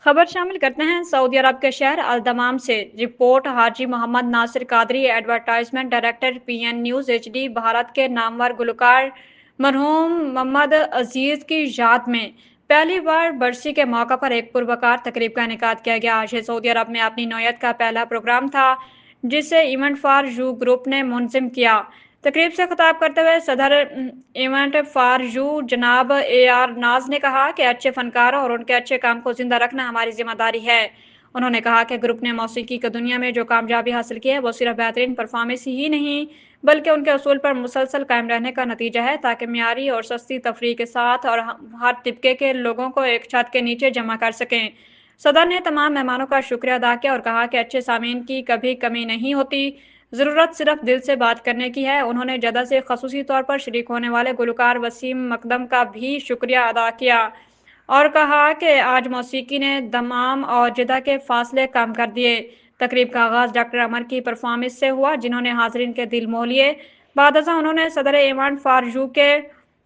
खबर शामिल करते हैं सऊदी अरब के शहर अल-दमाम से। Report Haji Mohammad Nasir Qadri, advertisement director, PN news HD. Bharat के नामवर गुलकार मरहूम मोहम्मद अजीज की याद में पहली बार बरसी के मौका पर एक पुरवकार तकरीब का इनेकाद किया गया। आज सऊदी अरब में अपनी नौयत का पहला प्रोग्राम था जिसे इवेंट फॉर यू ग्रुप ने मुनज़्ज़म किया। तकरीब से खिताब करते हुए सदर इवेंट फॉर यू जनाब AR नाज ने कहा कि अच्छे फनकारों और उनके अच्छे काम को जिंदा रखना हमारी जिम्मेदारी है। उन्होंने कहा कि ग्रुप ने मौसीकी की दुनिया में जो कामयाबी हासिल की है वो सिर्फ बेहतरीन परफॉर्मेंस ही नहीं बल्कि उनके असूल पर मुसलसल कायम रहने का नतीजा है, ताकि मियारी और सस्ती तफरीह के साथ और हर तिबके के लोगों को एक छत के नीचे जमा कर सकें। सदर ने तमाम मेहमानों का शुक्रिया अदा किया और कहा कि अच्छे सामीन की कभी कमी नहीं होती, ज़रूरत सिर्फ दिल से बात करने की है। उन्होंने जदा से खसूसी तौर पर शरीक होने वाले गुलकार वसीम मकदम का भी शुक्रिया अदा किया और कहा कि आज मौसीकी ने दमाम और जिदा के फासले कम कर दिए। तकरीब का आगाज़ डॉक्टर अमर की परफॉर्मेंस से हुआ, जिन्होंने हाजरीन के दिल मोह लिए। बाद अज़ां उन्होंने सदर इवेंट फॉर यू के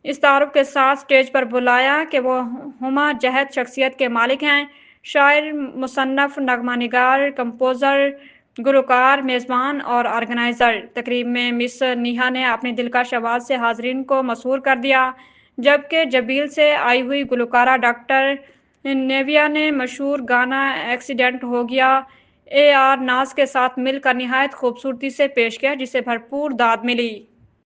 इस तारुफ के साथ स्टेज पर बुलाया कि वो हुमा जहत शख्सियत के मालिक हैं, शायर, मुसन्नफ, नगमा निगार, कंपोज़र, गुलकार, मेज़बान और ऑर्गेनाइज़र। तकरीब में मिस निहा ने अपनी दिलकश आवाज़ से हाजरीन को मसहूर कर दिया, जबकि जबील से आई हुई गुलकारा डॉक्टर नेविया ने मशहूर गाना एक्सीडेंट हो गया AR नाज के साथ मिलकर निहायत खूबसूरती से पेश किया, जिसे भरपूर दाद मिली।